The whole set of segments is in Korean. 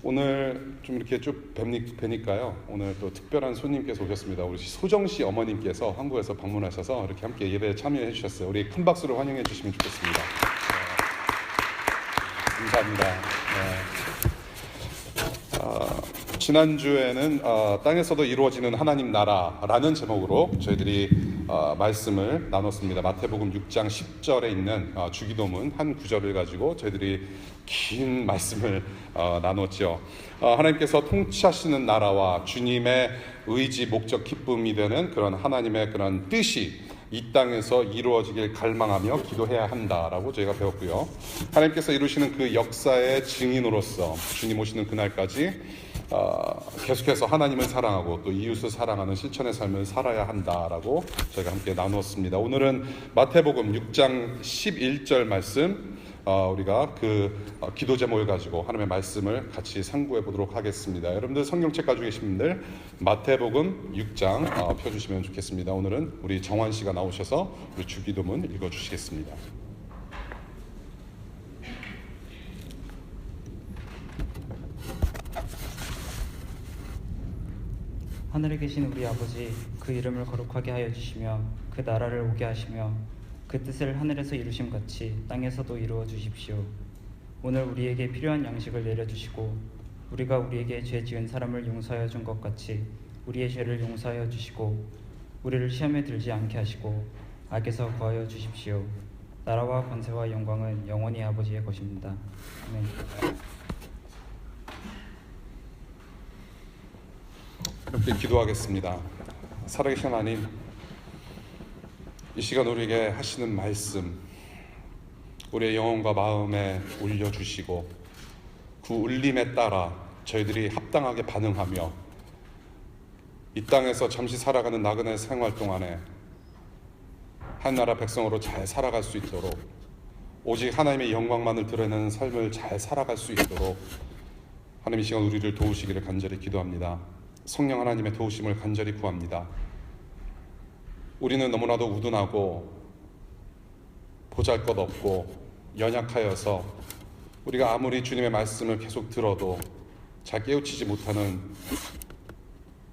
오늘 좀 이렇게 쭉 뵈니까요. 오늘 또 특별한 손님께서 오셨습니다. 우리 소정씨 어머님께서 한국에서 방문하셔서 이렇게 함께 예배에 참여해 주셨어요. 우리 큰 박수로 환영해 주시면 좋겠습니다. 감사합니다. 지난주에는 땅에서도 이루어지는 하나님 나라라는 제목으로 저희들이 말씀을 나눴습니다. 마태복음 6장 10절에 있는 주기도문 한 구절을 가지고 저희들이 긴 말씀을 나눴죠. 하나님께서 통치하시는 나라와 주님의 의지, 목적, 기쁨이 되는 그런 하나님의 그런 뜻이 이 땅에서 이루어지길 갈망하며 기도해야 한다라고 저희가 배웠고요. 하나님께서 이루시는 그 역사의 증인으로서 주님 오시는 그날까지 계속해서 하나님을 사랑하고 또 이웃을 사랑하는 실천의 삶을 살아야 한다라고 저희가 함께 나누었습니다. 오늘은 마태복음 6장 11절 말씀 우리가 기도 제목을 가지고 하나님의 말씀을 같이 상고해 보도록 하겠습니다. 여러분들 성경책 가지고 계신 분들 마태복음 6장 펴주시면 좋겠습니다. 오늘은 우리 정환 씨가 나오셔서 우리 주기도문 읽어주시겠습니다. 하늘에 계신 우리 아버지, 그 이름을 거룩하게 하여 주시며 그 나라를 오게 하시며 그 뜻을 하늘에서 이루심 같이 땅에서도 이루어 주십시오. 오늘 우리에게 필요한 양식을 내려주시고 우리가 우리에게 죄 지은 사람을 용서하여 준 것 같이 우리의 죄를 용서하여 주시고 우리를 시험에 들지 않게 하시고 악에서 구하여 주십시오. 나라와 권세와 영광은 영원히 아버지의 것입니다. 아멘. 이렇게 기도하겠습니다. 살아계신 하나님, 이 시간 우리에게 하시는 말씀 우리의 영혼과 마음에 올려주시고 그 울림에 따라 저희들이 합당하게 반응하며 이 땅에서 잠시 살아가는 나그네 생활 동안에 한나라 백성으로 잘 살아갈 수 있도록 오직 하나님의 영광만을 드러내는 삶을 잘 살아갈 수 있도록 하나님 이 시간 우리를 도우시기를 간절히 기도합니다. 성령 하나님의 도우심을 간절히 구합니다. 우리는 너무나도 우둔하고 보잘것없고 연약하여서 우리가 아무리 주님의 말씀을 계속 들어도 잘 깨우치지 못하는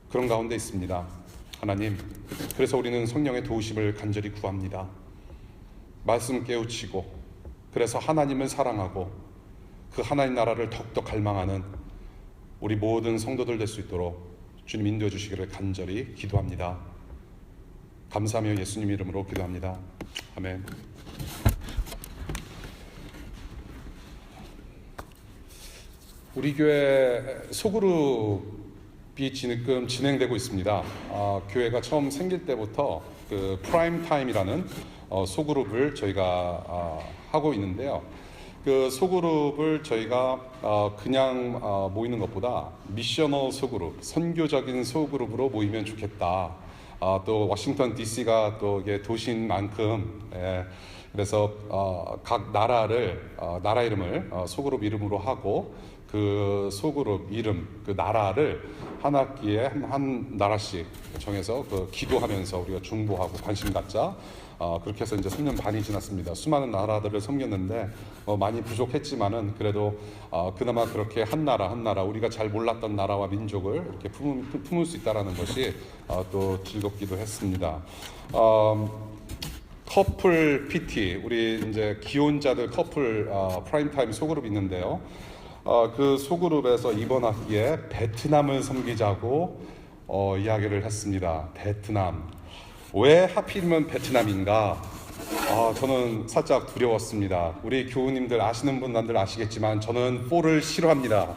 그런 가운데 있습니다. 하나님, 그래서 우리는 성령의 도우심을 간절히 구합니다. 말씀 깨우치고 그래서 하나님을 사랑하고 그 하나님 나라를 더욱더 갈망하는 우리 모든 성도들 될 수 있도록 주님 인도해 주시기를 간절히 기도합니다. 감사하며 예수님 이름으로 기도합니다. 아멘. 우리 교회 소그룹이 지금 진행되고 있습니다. 교회가 처음 생길 때부터 그 프라임 타임이라는 소그룹을 저희가 하고 있는데요. 그 소그룹을 저희가 그냥 모이는 것보다 미셔널 소그룹, 선교적인 소그룹으로 모이면 좋겠다. 또 워싱턴 DC가 또 이게 도시인 만큼 그래서 각 나라를 나라 이름을 소그룹 이름으로 하고 그 소그룹 이름 그 나라를 한 학기에 한 나라씩 정해서 기도하면서 우리가 중보하고 관심 갖자. 그렇게 해서 이제 3년 반이 지났습니다. 수많은 나라들을 섬겼는데 많이 부족했지만은 그래도 그나마 그렇게 한 나라 우리가 잘 몰랐던 나라와 민족을 이렇게 품을 수 있다라는 것이 또 즐겁기도 했습니다. 커플 PT 우리 이제 기혼자들 커플 프라임타임 소그룹이 있는데요. 그 소그룹에서 이번 학기에 베트남을 섬기자고 이야기를 했습니다. 베트남. 왜 하필이면 베트남인가? 저는 살짝 두려웠습니다. 우리 교우님들 아시는 분들 아시겠지만 저는 포를 싫어합니다.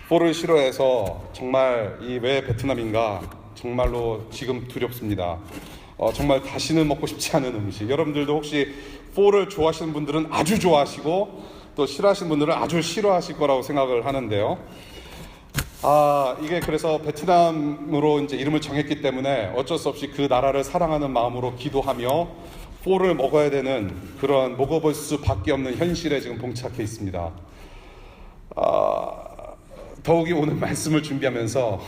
포를 싫어해서 정말 왜 베트남인가? 정말로 지금 두렵습니다. 정말 다시는 먹고 싶지 않은 음식. 여러분들도 혹시 포를 좋아하시는 분들은 아주 좋아하시고 또 싫어하시는 분들은 아주 싫어하실 거라고 생각을 하는데요. 이게 그래서 베트남으로 이제 이름을 정했기 때문에 어쩔 수 없이 그 나라를 사랑하는 마음으로 기도하며 포를 먹어야 되는 그런 먹어볼 수밖에 없는 현실에 지금 봉착해 있습니다. 더욱이 오늘 말씀을 준비하면서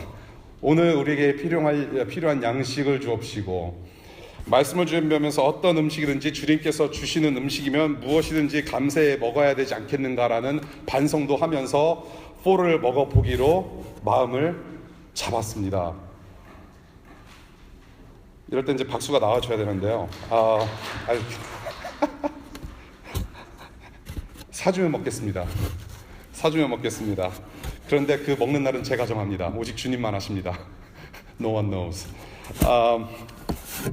오늘 우리에게 필요한 양식을 주옵시고 말씀을 준비하면서 어떤 음식이든지 주님께서 주시는 음식이면 무엇이든지 감사해 먹어야 되지 않겠는가라는 반성도 하면서 포를 먹어보기로 마음을 잡았습니다. 이럴 때 이제 박수가 나와줘야 되는데요. 사주면 먹겠습니다. 사주면 먹겠습니다. 그런데 그 먹는 날은 제가 정합니다. 오직 주님만 하십니다. No one knows.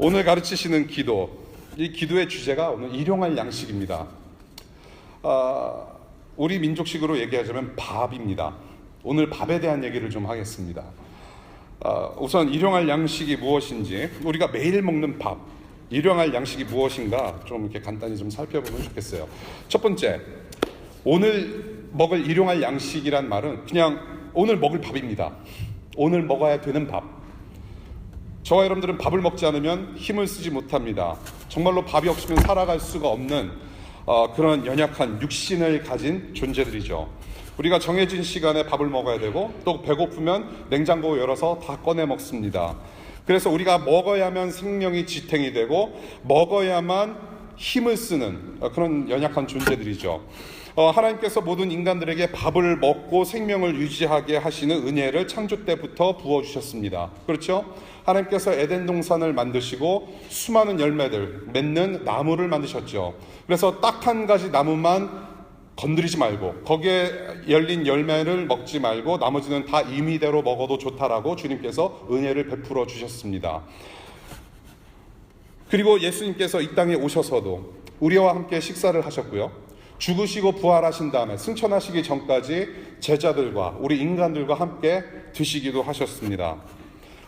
오늘 가르치시는 기도, 이 기도의 주제가 오늘 일용할 양식입니다. 우리 민족식으로 얘기하자면 밥입니다. 오늘 밥에 대한 얘기를 좀 하겠습니다. 우선 일용할 양식이 무엇인지, 우리가 매일 먹는 밥, 일용할 양식이 무엇인가 좀 이렇게 간단히 좀 살펴보면 좋겠어요. 첫 번째, 오늘 먹을 일용할 양식이란 말은 그냥 오늘 먹을 밥입니다. 오늘 먹어야 되는 밥. 저와 여러분들은 밥을 먹지 않으면 힘을 쓰지 못합니다. 정말로 밥이 없으면 살아갈 수가 없는 그런 연약한 육신을 가진 존재들이죠. 우리가 정해진 시간에 밥을 먹어야 되고 또 배고프면 냉장고 열어서 다 꺼내 먹습니다. 그래서 우리가 먹어야만 생명이 지탱이 되고 먹어야만 힘을 쓰는 그런 연약한 존재들이죠. 하나님께서 모든 인간들에게 밥을 먹고 생명을 유지하게 하시는 은혜를 창조 때부터 부어주셨습니다. 그렇죠? 하나님께서 에덴 동산을 만드시고 수많은 열매들 맺는 나무를 만드셨죠. 그래서 딱 한 가지 나무만 건드리지 말고 거기에 열린 열매를 먹지 말고 나머지는 다 임의대로 먹어도 좋다라고 주님께서 은혜를 베풀어 주셨습니다. 그리고 예수님께서 이 땅에 오셔서도 우리와 함께 식사를 하셨고요. 죽으시고 부활하신 다음에 승천하시기 전까지 제자들과 우리 인간들과 함께 드시기도 하셨습니다.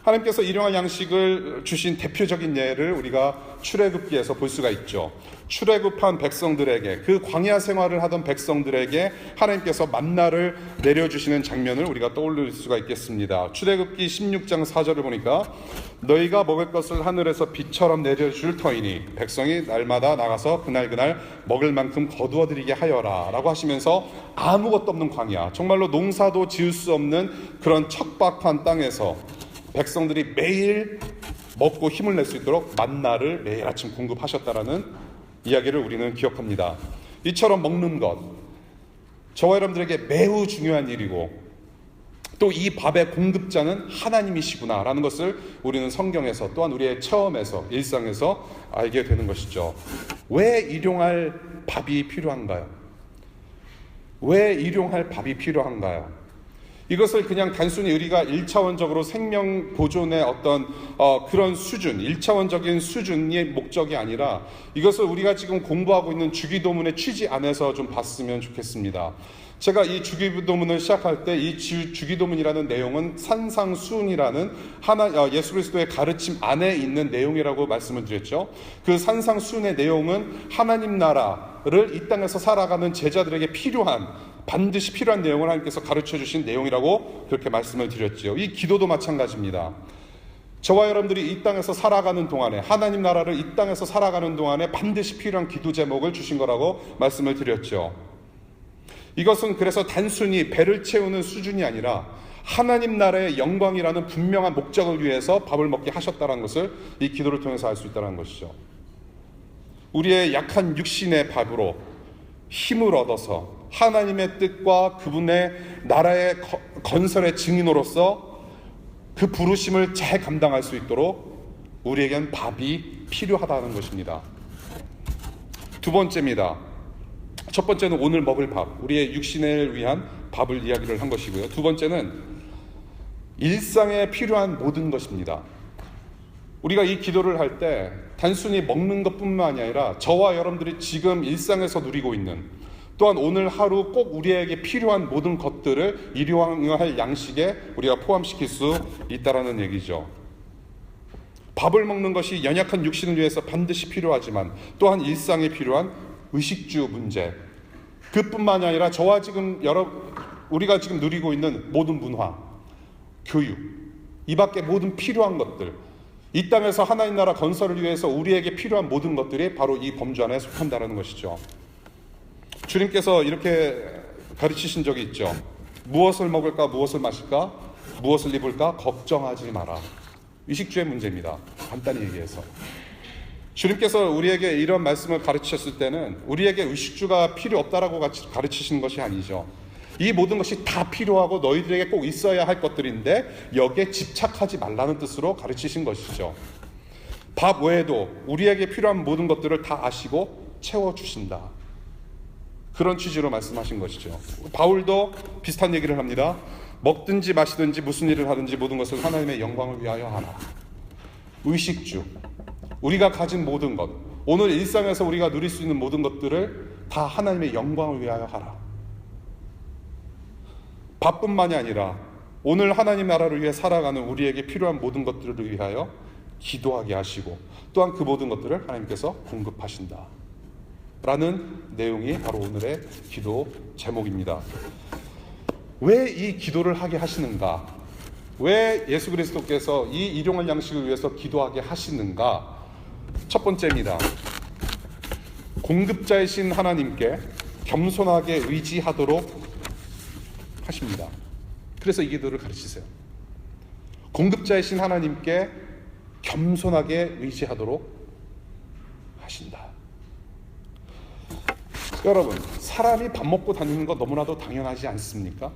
하나님께서 일용할 양식을 주신 대표적인 예를 우리가 출애굽기에서 볼 수가 있죠. 출애굽한 백성들에게, 그 광야 생활을 하던 백성들에게 하나님께서 만나를 내려주시는 장면을 우리가 떠올릴 수가 있겠습니다. 출애굽기 16장 4절을 보니까 너희가 먹을 것을 하늘에서 비처럼 내려줄 터이니 백성이 날마다 나가서 그날 먹을 만큼 거두어들이게 하여라 라고 하시면서 아무것도 없는 광야, 정말로 농사도 지을 수 없는 그런 척박한 땅에서 백성들이 매일 먹고 힘을 낼 수 있도록 만나를 매일 아침 공급하셨다라는 이야기를 우리는 기억합니다. 이처럼 먹는 것, 저와 여러분들에게 매우 중요한 일이고 또 이 밥의 공급자는 하나님이시구나 라는 것을 우리는 성경에서 또한 우리의 체험에서 일상에서 알게 되는 것이죠. 왜 일용할 밥이 필요한가요? 왜 일용할 밥이 필요한가요? 이것을 그냥 단순히 우리가 1차원적으로 생명 보존의 어떤 그런 수준, 1차원적인 수준의 목적이 아니라 이것을 우리가 지금 공부하고 있는 주기도문의 취지 안에서 좀 봤으면 좋겠습니다. 제가 이 주기도문을 시작할 때 이 주기도문이라는 내용은 산상수훈이라는 예수 그리스도의 가르침 안에 있는 내용이라고 말씀을 드렸죠. 그 산상수훈의 내용은 하나님 나라를 이 땅에서 살아가는 제자들에게 반드시 필요한 내용을 하나님께서 가르쳐 주신 내용이라고 그렇게 말씀을 드렸죠. 이 기도도 마찬가지입니다. 저와 여러분들이 이 땅에서 살아가는 동안에, 하나님 나라를 이 땅에서 살아가는 동안에 반드시 필요한 기도 제목을 주신 거라고 말씀을 드렸죠. 이것은 그래서 단순히 배를 채우는 수준이 아니라 하나님 나라의 영광이라는 분명한 목적을 위해서 밥을 먹게 하셨다는 것을 이 기도를 통해서 알 수 있다는 것이죠. 우리의 약한 육신의 밥으로 힘을 얻어서 하나님의 뜻과 그분의 나라의 건설의 증인으로서 그 부르심을 잘 감당할 수 있도록 우리에겐 밥이 필요하다는 것입니다. 두 번째입니다. 첫 번째는 오늘 먹을 밥, 우리의 육신을 위한 밥을 이야기를 한 것이고요. 두 번째는 일상에 필요한 모든 것입니다. 우리가 이 기도를 할 때 단순히 먹는 것뿐만이 아니라 저와 여러분들이 지금 일상에서 누리고 있는, 또한 오늘 하루 꼭 우리에게 필요한 모든 것들을 일용할 양식에 우리가 포함시킬 수 있다는 얘기죠. 밥을 먹는 것이 연약한 육신을 위해서 반드시 필요하지만 또한 일상에 필요한 의식주 문제, 그뿐만이 아니라 우리가 지금 누리고 있는 모든 문화, 교육, 이 밖에 모든 필요한 것들, 이 땅에서 하나님 나라 건설을 위해서 우리에게 필요한 모든 것들이 바로 이 범주 안에 속한다는 것이죠. 주님께서 이렇게 가르치신 적이 있죠. 무엇을 먹을까, 무엇을 마실까, 무엇을 입을까 걱정하지 마라. 의식주의 문제입니다. 간단히 얘기해서. 주님께서 우리에게 이런 말씀을 가르치셨을 때는 우리에게 의식주가 필요 없다라고 가르치시는 것이 아니죠. 이 모든 것이 다 필요하고 너희들에게 꼭 있어야 할 것들인데 여기에 집착하지 말라는 뜻으로 가르치신 것이죠. 밥 외에도 우리에게 필요한 모든 것들을 다 아시고 채워주신다. 그런 취지로 말씀하신 것이죠. 바울도 비슷한 얘기를 합니다. 먹든지 마시든지 무슨 일을 하든지 모든 것을 하나님의 영광을 위하여 하라. 의식주, 우리가 가진 모든 것, 오늘 일상에서 우리가 누릴 수 있는 모든 것들을 다 하나님의 영광을 위하여 하라. 밥뿐만이 아니라 오늘 하나님 나라를 위해 살아가는 우리에게 필요한 모든 것들을 위하여 기도하게 하시고 또한 그 모든 것들을 하나님께서 공급하신다 라는 내용이 바로 오늘의 기도 제목입니다. 왜 이 기도를 하게 하시는가? 왜 예수 그리스도께서 이 일용할 양식을 위해서 기도하게 하시는가? 첫 번째입니다. 공급자이신 하나님께 겸손하게 의지하도록 하십니다. 그래서 이 기도를 가르치세요. 공급자이신 하나님께 겸손하게 의지하도록 하신다. 여러분, 사람이 밥 먹고 다니는 거 너무나도 당연하지 않습니까?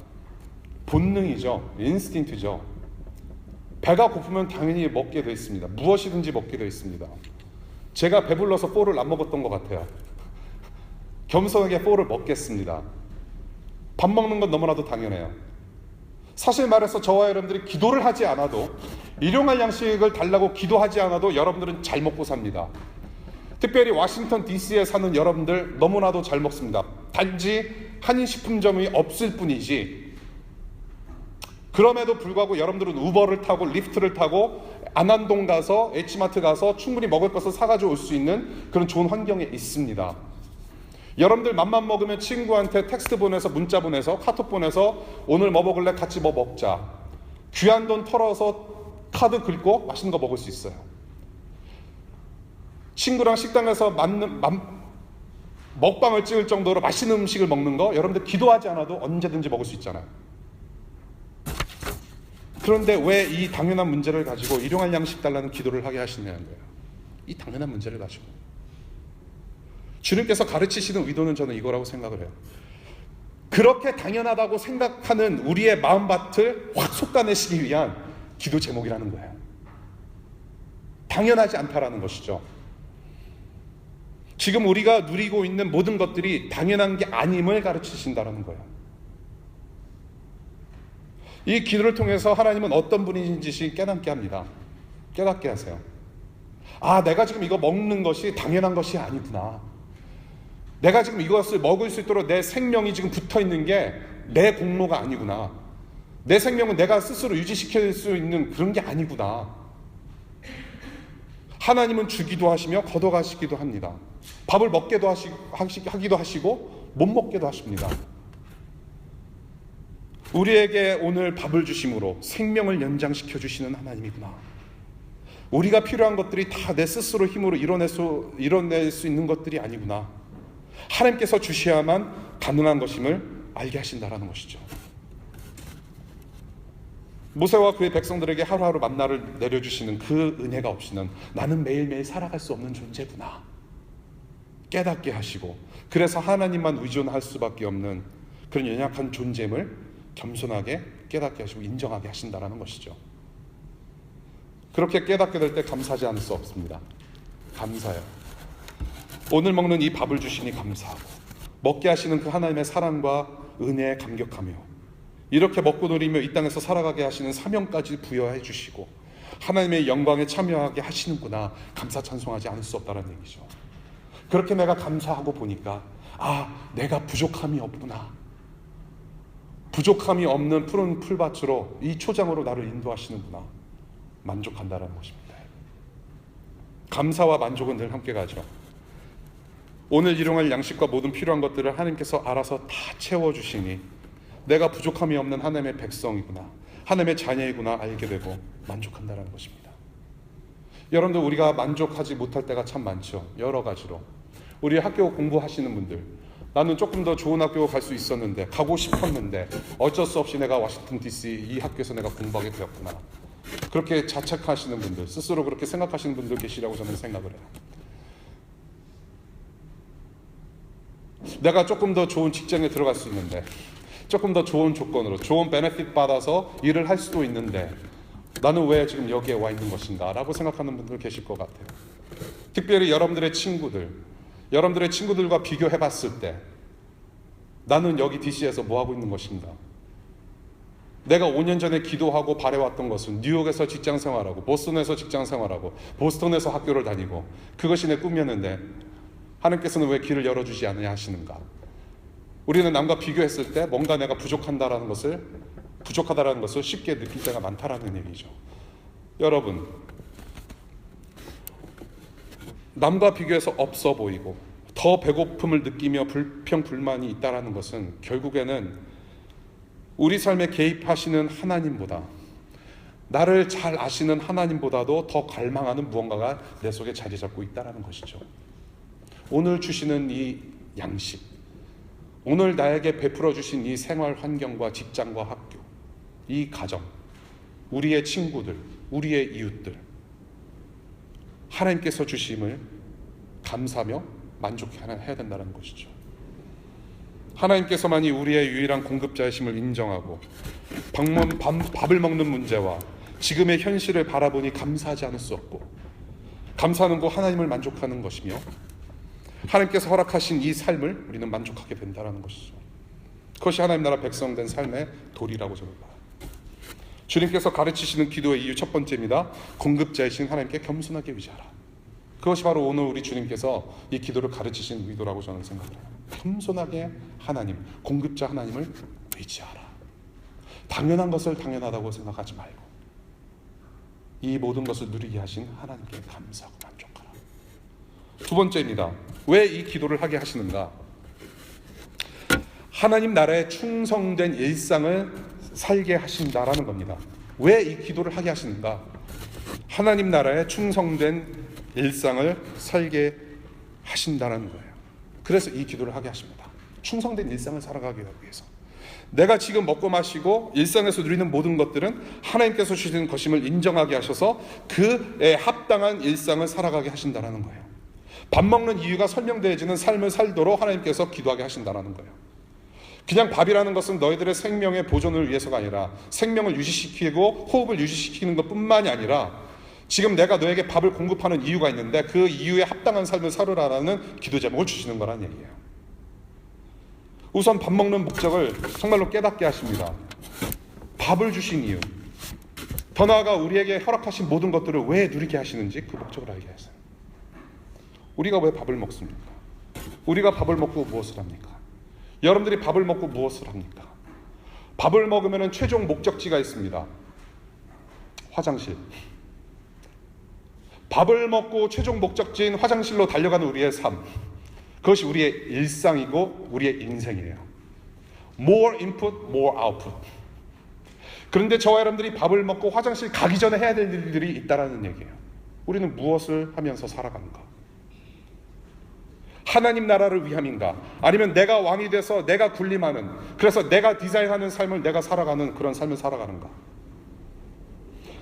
본능이죠. 인스팅트죠. 배가 고프면 당연히 먹게 되어 있습니다. 무엇이든지 먹게 되어 있습니다. 제가 배불러서 뽀를 안 먹었던 것 같아요. 겸손하게 뽀를 먹겠습니다. 밥 먹는 건 너무나도 당연해요. 사실 말해서 저와 여러분들이 기도를 하지 않아도, 일용할 양식을 달라고 기도하지 않아도 여러분들은 잘 먹고 삽니다. 특별히 워싱턴 DC에 사는 여러분들 너무나도 잘 먹습니다. 단지 한인식품점이 없을 뿐이지, 그럼에도 불구하고 여러분들은 우버를 타고 리프트를 타고 안암동 가서 H마트 가서 충분히 먹을 것을 사가지고 올 수 있는 그런 좋은 환경에 있습니다. 여러분들 맘만 먹으면 친구한테 텍스트 보내서, 문자 보내서, 카톡 보내서 오늘 뭐 먹을래? 같이 뭐 먹자. 귀한 돈 털어서 카드 긁고 맛있는 거 먹을 수 있어요. 친구랑 식당에서 먹방을 찍을 정도로 맛있는 음식을 먹는 거 여러분들 기도하지 않아도 언제든지 먹을 수 있잖아요. 그런데 왜 이 당연한 문제를 가지고 일용할 양식 달라는 기도를 하게 하시냐는 거예요. 이 당연한 문제를 가지고 주님께서 가르치시는 의도는 저는 이거라고 생각을 해요. 그렇게 당연하다고 생각하는 우리의 마음밭을 확 솎아내시기 위한 기도 제목이라는 거예요. 당연하지 않다라는 것이죠. 지금 우리가 누리고 있는 모든 것들이 당연한 게 아님을 가르치신다는 거예요. 이 기도를 통해서 하나님은 어떤 분인지 깨닫게 합니다. 깨닫게 하세요. 아, 내가 지금 이거 먹는 것이 당연한 것이 아니구나. 내가 지금 이것을 먹을 수 있도록 내 생명이 지금 붙어있는 게 내 공로가 아니구나. 내 생명은 내가 스스로 유지시킬 수 있는 그런 게 아니구나. 하나님은 주기도 하시며 걷어가시기도 합니다. 밥을 먹게도 하기도 하시고 못 먹게도 하십니다. 우리에게 오늘 밥을 주심으로 생명을 연장시켜 주시는 하나님이구나. 우리가 필요한 것들이 다 내 스스로 힘으로 이뤄낼 수 있는 것들이 아니구나. 하나님께서 주셔야만 가능한 것임을 알게 하신다라는 것이죠. 모세와 그의 백성들에게 하루하루 만나를 내려주시는 그 은혜가 없이는 나는 매일매일 살아갈 수 없는 존재구나 깨닫게 하시고, 그래서 하나님만 의존할 수밖에 없는 그런 연약한 존재임을 겸손하게 깨닫게 하시고 인정하게 하신다라는 것이죠. 그렇게 깨닫게 될 때 감사하지 않을 수 없습니다. 감사해요. 오늘 먹는 이 밥을 주시니 감사하고, 먹게 하시는 그 하나님의 사랑과 은혜에 감격하며, 이렇게 먹고 누리며 이 땅에서 살아가게 하시는 사명까지 부여해 주시고 하나님의 영광에 참여하게 하시는구나. 감사 찬송하지 않을 수 없다는 얘기죠. 그렇게 내가 감사하고 보니까 아, 내가 부족함이 없구나. 부족함이 없는 푸른 풀밭으로, 이 초장으로 나를 인도하시는구나. 만족한다는 것입니다. 감사와 만족은 늘 함께 가죠. 오늘 일용할 양식과 모든 필요한 것들을 하나님께서 알아서 다 채워주시니 내가 부족함이 없는 하나님의 백성이구나, 하나님의 자녀이구나 알게 되고 만족한다는 것입니다. 여러분들, 우리가 만족하지 못할 때가 참 많죠. 여러 가지로. 우리 학교 공부하시는 분들, 나는 조금 더 좋은 학교 갈 수 있었는데, 가고 싶었는데 어쩔 수 없이 내가 워싱턴 DC 이 학교에서 내가 공부하게 되었구나. 그렇게 자책하시는 분들, 스스로 그렇게 생각하시는 분들 계시라고 저는 생각을 해요. 내가 조금 더 좋은 직장에 들어갈 수 있는데, 조금 더 좋은 조건으로 좋은 베네핏 받아서 일을 할 수도 있는데 나는 왜 지금 여기에 와 있는 것인가 라고 생각하는 분들 계실 것 같아요. 특별히 여러분들의 친구들과 비교해 봤을 때 나는 여기 DC에서 뭐 하고 있는 것인가? 내가 5년 전에 기도하고 바래왔던 것은 뉴욕에서 직장 생활하고 보스턴에서 직장 생활하고 보스턴에서 학교를 다니고 그것이 내 꿈이었는데 하나님께서는 왜 길을 열어주지 않으냐 하시는가? 우리는 남과 비교했을 때 뭔가 내가 부족하다라는 것을 쉽게 느낄 때가 많다라는 얘기죠. 여러분, 남과 비교해서 없어 보이고 더 배고픔을 느끼며 불평불만이 있다라는 것은 결국에는 우리 삶에 개입하시는 하나님보다, 나를 잘 아시는 하나님보다도 더 갈망하는 무언가가 내 속에 자리 잡고 있다는 것이죠. 오늘 주시는 이 양식, 오늘 나에게 베풀어 주신 이 생활 환경과 직장과 학교, 이 가정, 우리의 친구들, 우리의 이웃들, 하나님께서 주심을 감사하며 만족해야 된다는 것이죠. 하나님께서만이 우리의 유일한 공급자이심을 인정하고 밥을 먹는 문제와 지금의 현실을 바라보니 감사하지 않을 수 없고, 감사하는 것 하나님을 만족하는 것이며 하나님께서 허락하신 이 삶을 우리는 만족하게 된다는 것이죠. 그것이 하나님 나라 백성된 삶의 도리라고 저는 봐요. 주님께서 가르치시는 기도의 이유 첫 번째입니다. 공급자이신 하나님께 겸손하게 의지하라. 그것이 바로 오늘 우리 주님께서 이 기도를 가르치신 의도라고 저는 생각해요. 겸손하게 하나님, 공급자 하나님을 의지하라. 당연한 것을 당연하다고 생각하지 말고 이 모든 것을 누리게 하신 하나님께 감사하고 만족하라. 두 번째입니다. 왜 이 기도를 하게 하시는가? 하나님 나라에 충성된 일상을 살게 하신다라는 겁니다. 왜 이 기도를 하게 하시는가? 하나님 나라에 충성된 일상을 살게 하신다는 거예요. 그래서 이 기도를 하게 하십니다. 충성된 일상을 살아가기 위해서. 내가 지금 먹고 마시고 일상에서 누리는 모든 것들은 하나님께서 주시는 것임을 인정하게 하셔서 그에 합당한 일상을 살아가게 하신다는 거예요. 밥 먹는 이유가 설명되어지는 삶을 살도록 하나님께서 기도하게 하신다는 거예요. 그냥 밥이라는 것은 너희들의 생명의 보존을 위해서가 아니라 생명을 유지시키고 호흡을 유지시키는 것뿐만이 아니라 지금 내가 너에게 밥을 공급하는 이유가 있는데 그 이유에 합당한 삶을 살으라는 기도 제목을 주시는 거란 얘기예요. 우선 밥 먹는 목적을 정말로 깨닫게 하십니다. 밥을 주신 이유, 더 나아가 우리에게 허락하신 모든 것들을 왜 누리게 하시는지 그 목적을 알게 하세요. 우리가 왜 밥을 먹습니까? 우리가 밥을 먹고 무엇을 합니까? 여러분들이 밥을 먹고 무엇을 합니까? 밥을 먹으면 최종 목적지가 있습니다. 화장실. 밥을 먹고 최종 목적지인 화장실로 달려가는 우리의 삶, 그것이 우리의 일상이고 우리의 인생이에요. More input, more output. 그런데 저와 여러분들이 밥을 먹고 화장실 가기 전에 해야 될 일들이 있다는 얘기예요. 우리는 무엇을 하면서 살아가는가? 하나님 나라를 위함인가? 아니면 내가 왕이 돼서 내가 군림하는, 그래서 내가 디자인하는 삶을 내가 살아가는 그런 삶을 살아가는가?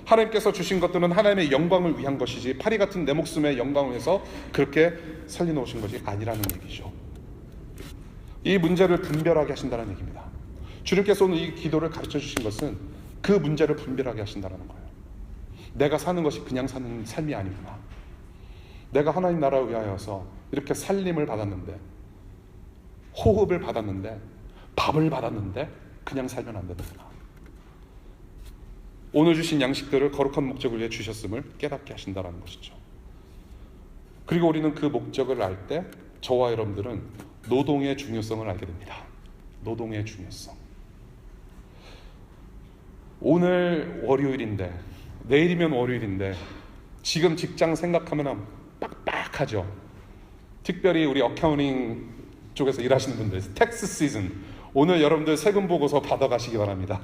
하나님께서 주신 것들은 하나님의 영광을 위한 것이지 파리 같은 내 목숨의 영광을 위해서 그렇게 살려놓으신 것이 아니라는 얘기죠. 이 문제를 분별하게 하신다는 얘기입니다. 주님께서 오늘 이 기도를 가르쳐 주신 것은 그 문제를 분별하게 하신다는 거예요. 내가 사는 것이 그냥 사는 삶이 아니구나. 내가 하나님 나라를 위하여서 이렇게 살림을 받았는데, 호흡을 받았는데, 밥을 받았는데 그냥 살면 안 되는구나. 오늘 주신 양식들을 거룩한 목적을 위해 주셨음을 깨닫게 하신다는 것이죠. 그리고 우리는 그 목적을 알 때 저와 여러분들은 노동의 중요성을 알게 됩니다. 노동의 중요성. 오늘 월요일인데, 내일이면 월요일인데 지금 직장 생각하면 빡빡하죠. 특별히 우리 어카운팅 쪽에서 일하시는 분들, 텍스 시즌, 오늘 여러분들 세금 보고서 받아가시기 바랍니다.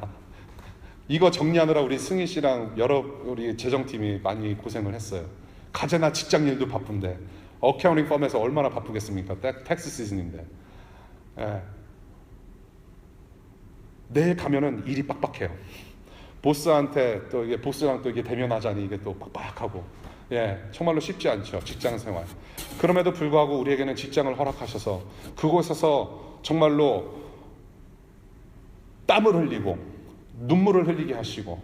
이거 정리하느라 우리 승희 씨랑 여러 우리 재정팀이 많이 고생을 했어요. 가제나 직장 일도 바쁜데 어카운팅 펌에서 얼마나 바쁘겠습니까? 텍스 시즌인데. 예. 내일 가면은 일이 빡빡해요. 보스한테 또 이게 보스랑 또 이게 대면하자니 이게 또 빡빡하고, 예, 정말로 쉽지 않죠. 직장 생활. 그럼에도 불구하고 우리에게는 직장을 허락하셔서 그곳에서 정말로 땀을 흘리고 눈물을 흘리게 하시고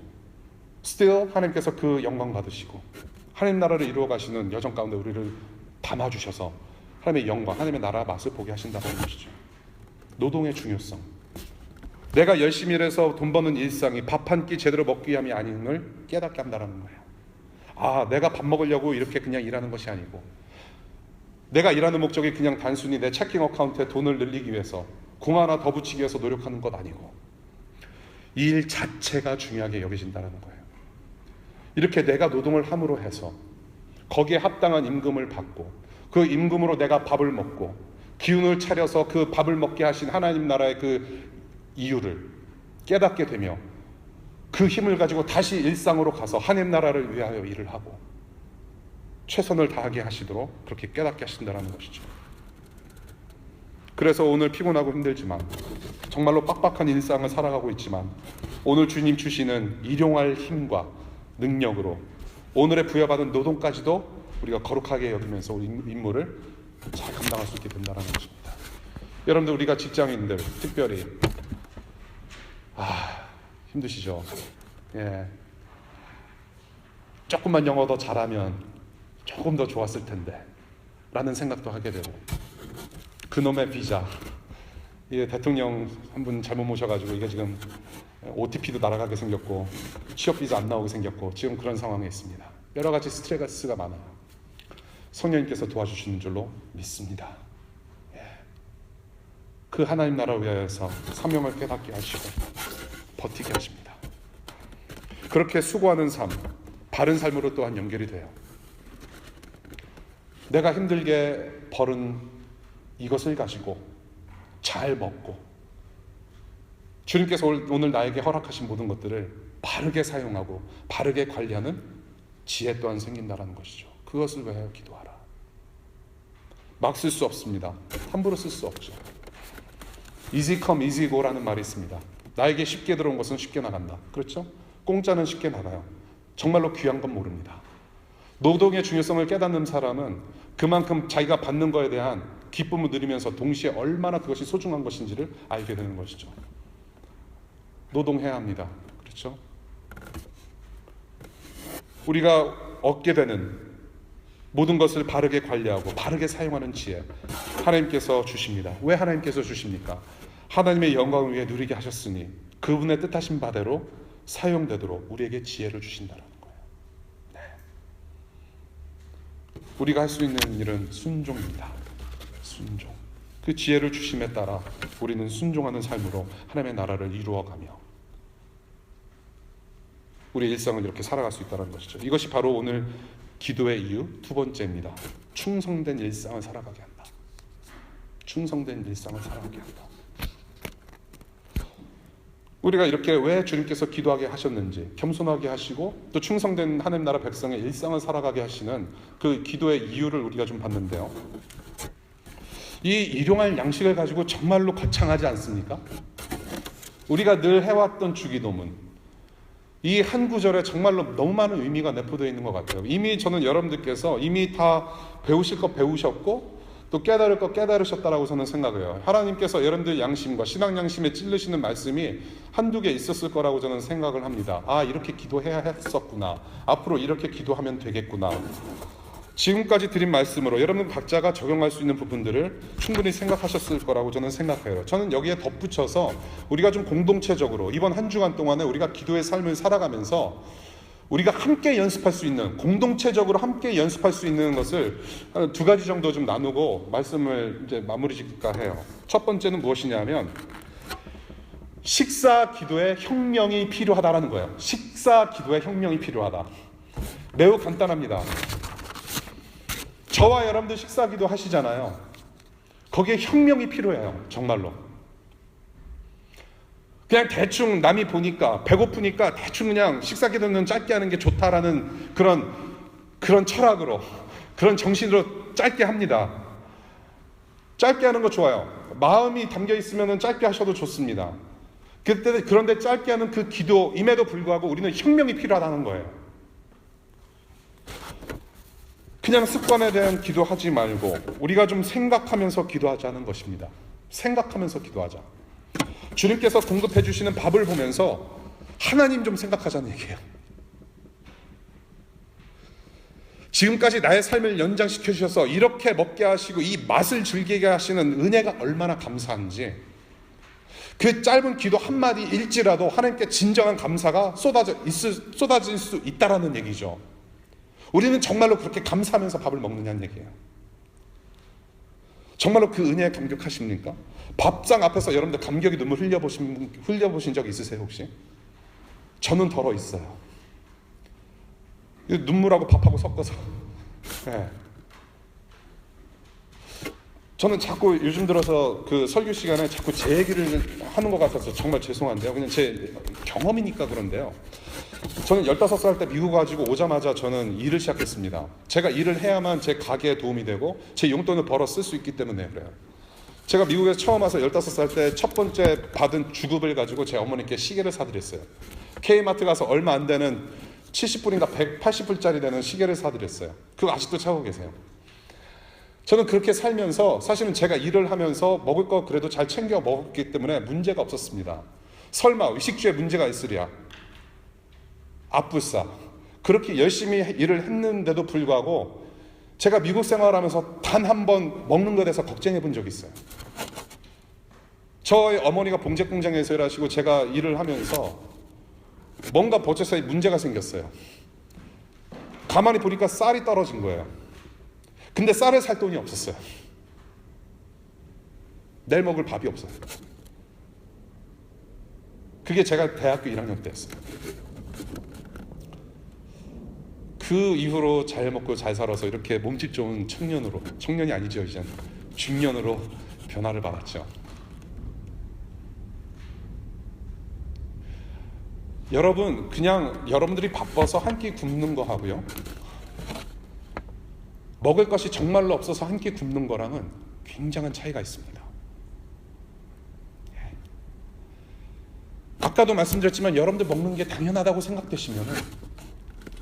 still 하나님께서 그 영광 받으시고 하나님 나라를 이루어 가시는 여정 가운데 우리를 담아주셔서 하나님의 영광, 하나님의 나라 맛을 보게 하신다는 것이죠. 노동의 중요성. 내가 열심히 일해서 돈 버는 일상이 밥 한 끼 제대로 먹기 위함이 아님을 깨닫게 한다는 거예요. 아, 내가 밥 먹으려고 이렇게 그냥 일하는 것이 아니고 내가 일하는 목적이 그냥 단순히 내 체킹 어카운트에 돈을 늘리기 위해서 공 하나 더 붙이기 위해서 노력하는 것 아니고 이 일 자체가 중요하게 여겨진다는 거예요. 이렇게 내가 노동을 함으로 해서 거기에 합당한 임금을 받고 그 임금으로 내가 밥을 먹고 기운을 차려서 그 밥을 먹게 하신 하나님 나라의 그 이유를 깨닫게 되며 그 힘을 가지고 다시 일상으로 가서 하나님 나라를 위하여 일을 하고 최선을 다하게 하시도록 그렇게 깨닫게 하신다는 것이죠. 그래서 오늘 피곤하고 힘들지만 정말로 빡빡한 일상을 살아가고 있지만 오늘 주님 주시는 일용할 힘과 능력으로 오늘의 부여받은 노동까지도 우리가 거룩하게 여기면서 우리 임무를 잘 감당할 수 있게 된다는 것입니다. 여러분들 우리가 직장인들 특별히 힘드시죠? 예. 조금만 영어 더 잘하면 조금 더 좋았을 텐데 라는 생각도 하게 되고 그놈의 비자 이게 대통령 한 분 잘못 모셔가지고 이게 지금 OTP도 날아가게 생겼고 취업 비자 안 나오게 생겼고 지금 그런 상황에 있습니다. 여러 가지 스트레스가 많아요. 성령님께서 도와주시는 줄로 믿습니다. 예. 그 하나님 나라를 위하여서 사명을 깨닫게 하시고 버티게 하십니다. 그렇게 수고하는 삶, 바른 삶으로 또한 연결이 돼요. 내가 힘들게 벌은 이것을 가지고 잘 먹고 주님께서 오늘 나에게 허락하신 모든 것들을 바르게 사용하고 바르게 관리하는 지혜 또한 생긴다는 것이죠. 그것을 위하여 기도하라. 막 쓸 수 없습니다. 함부로 쓸 수 없죠. easy come, easy go라는 말이 있습니다. 나에게 쉽게 들어온 것은 쉽게 나간다. 그렇죠? 공짜는 쉽게 나가요. 정말로 귀한 건 모릅니다. 노동의 중요성을 깨닫는 사람은 그만큼 자기가 받는 거에 대한 기쁨을 누리면서 동시에 얼마나 그것이 소중한 것인지를 알게 되는 것이죠. 노동해야 합니다. 그렇죠? 우리가 얻게 되는 모든 것을 바르게 관리하고 바르게 사용하는 지혜 하나님께서 주십니다. 왜 하나님께서 주십니까? 하나님의 영광을 위해 누리게 하셨으니 그분의 뜻하신 바대로 사용되도록 우리에게 지혜를 주신다는 거예요. 네. 우리가 할 수 있는 일은 순종입니다. 순종. 그 지혜를 주심에 따라 우리는 순종하는 삶으로 하나님의 나라를 이루어가며 우리의 일상을 이렇게 살아갈 수 있다는 것이죠. 이것이 바로 오늘 기도의 이유 두 번째입니다. 충성된 일상을 살아가게 한다. 충성된 일상을 살아가게 한다. 우리가 이렇게 왜 주님께서 기도하게 하셨는지 겸손하게 하시고 또 충성된 하나님 나라 백성의 일상을 살아가게 하시는 그 기도의 이유를 우리가 좀 봤는데요. 이 일용할 양식을 가지고 정말로 거창하지 않습니까? 우리가 늘 해왔던 주기도문 이 한 구절에 정말로 너무 많은 의미가 내포되어 있는 것 같아요. 이미 저는 여러분들께서 이미 다 배우실 것 배우셨고 또 깨달을 것 깨달으셨다라고 저는 생각을 해요. 하나님께서 여러분들 양심과 신앙 양심에 찔르시는 말씀이 한두 개 있었을 거라고 저는 생각을 합니다. 아, 이렇게 기도해야 했었구나. 앞으로 이렇게 기도하면 되겠구나. 지금까지 드린 말씀으로 여러분 각자가 적용할 수 있는 부분들을 충분히 생각하셨을 거라고 저는 생각해요. 저는 여기에 덧붙여서 우리가 좀 공동체적으로 이번 한 주간 동안에 우리가 기도의 삶을 살아가면서 우리가 함께 연습할 수 있는 공동체적으로 함께 연습할 수 있는 것을 한 두 가지 정도 좀 나누고 말씀을 이제 마무리 짓을까 해요. 첫 번째는 무엇이냐면 식사 기도에 혁명이 필요하다라는 거예요. 식사 기도에 혁명이 필요하다. 매우 간단합니다. 저와 여러분들 식사 기도 하시잖아요. 거기에 혁명이 필요해요. 정말로. 그냥 대충 남이 보니까 배고프니까 대충 그냥 식사 기도는 짧게 하는 게 좋다라는 그런 철학으로 그런 정신으로 짧게 합니다. 짧게 하는 거 좋아요. 마음이 담겨 있으면 짧게 하셔도 좋습니다. 그런데 짧게 하는 그 기도임에도 불구하고 우리는 혁명이 필요하다는 거예요. 그냥 습관에 대한 기도하지 말고 우리가 좀 생각하면서 기도하자는 것입니다. 생각하면서 기도하자. 주님께서 공급해 주시는 밥을 보면서 하나님 좀 생각하자는 얘기예요. 지금까지 나의 삶을 연장시켜 주셔서 이렇게 먹게 하시고 이 맛을 즐기게 하시는 은혜가 얼마나 감사한지, 그 짧은 기도 한마디 일지라도 하나님께 진정한 감사가 쏟아질 수 있다라는 얘기죠. 우리는 정말로 그렇게 감사하면서 밥을 먹느냐는 얘기예요. 정말로 그 은혜에 감격하십니까? 밥상 앞에서 여러분들 감격의 눈물 흘려보신 적 있으세요 혹시? 저는 덜어 있어요. 눈물하고 밥하고 섞어서. 네. 저는 자꾸 요즘 들어서 그 설교 시간에 자꾸 제 얘기를 하는 것 같아서 정말 죄송한데요. 그냥 제 경험이니까 그런데요. 저는 15살 때 미국 가지고 오자마자 저는 일을 시작했습니다. 제가 일을 해야만 제 가게에 도움이 되고 제 용돈을 벌어 쓸 수 있기 때문에 그래요. 제가 미국에서 처음 와서 15살 때 첫 번째 받은 주급을 가지고 제 어머니께 시계를 사드렸어요. K마트 가서 얼마 안 되는 70불인가 180불짜리 되는 시계를 사드렸어요. 그거 아직도 차고 계세요. 저는 그렇게 살면서 사실은 제가 일을 하면서 먹을 거 그래도 잘 챙겨 먹었기 때문에 문제가 없었습니다. 설마 의식주에 문제가 있으랴. 앞불싸. 그렇게 열심히 일을 했는데도 불구하고 제가 미국 생활하면서 단 한 번 먹는 것에 대해서 걱정해 본 적이 있어요. 저희 어머니가 봉제 공장에서 일하시고 제가 일을 하면서 뭔가 버젓에 문제가 생겼어요. 가만히 보니까 쌀이 떨어진 거예요. 근데 쌀을 살 돈이 없었어요. 내일 먹을 밥이 없어요. 그게 제가 대학교 1학년 때였어요. 그 이후로 잘 먹고 잘 살아서 이렇게 몸집 좋은 청년이 아니죠, 이젠 중년으로 변화를 받았죠. 여러분, 그냥 여러분들이 바빠서 한 끼 굶는 거 하고요, 먹을 것이 정말로 없어서 한 끼 굶는 거랑은 굉장한 차이가 있습니다. 아까도 말씀드렸지만 여러분들 먹는 게 당연하다고 생각되시면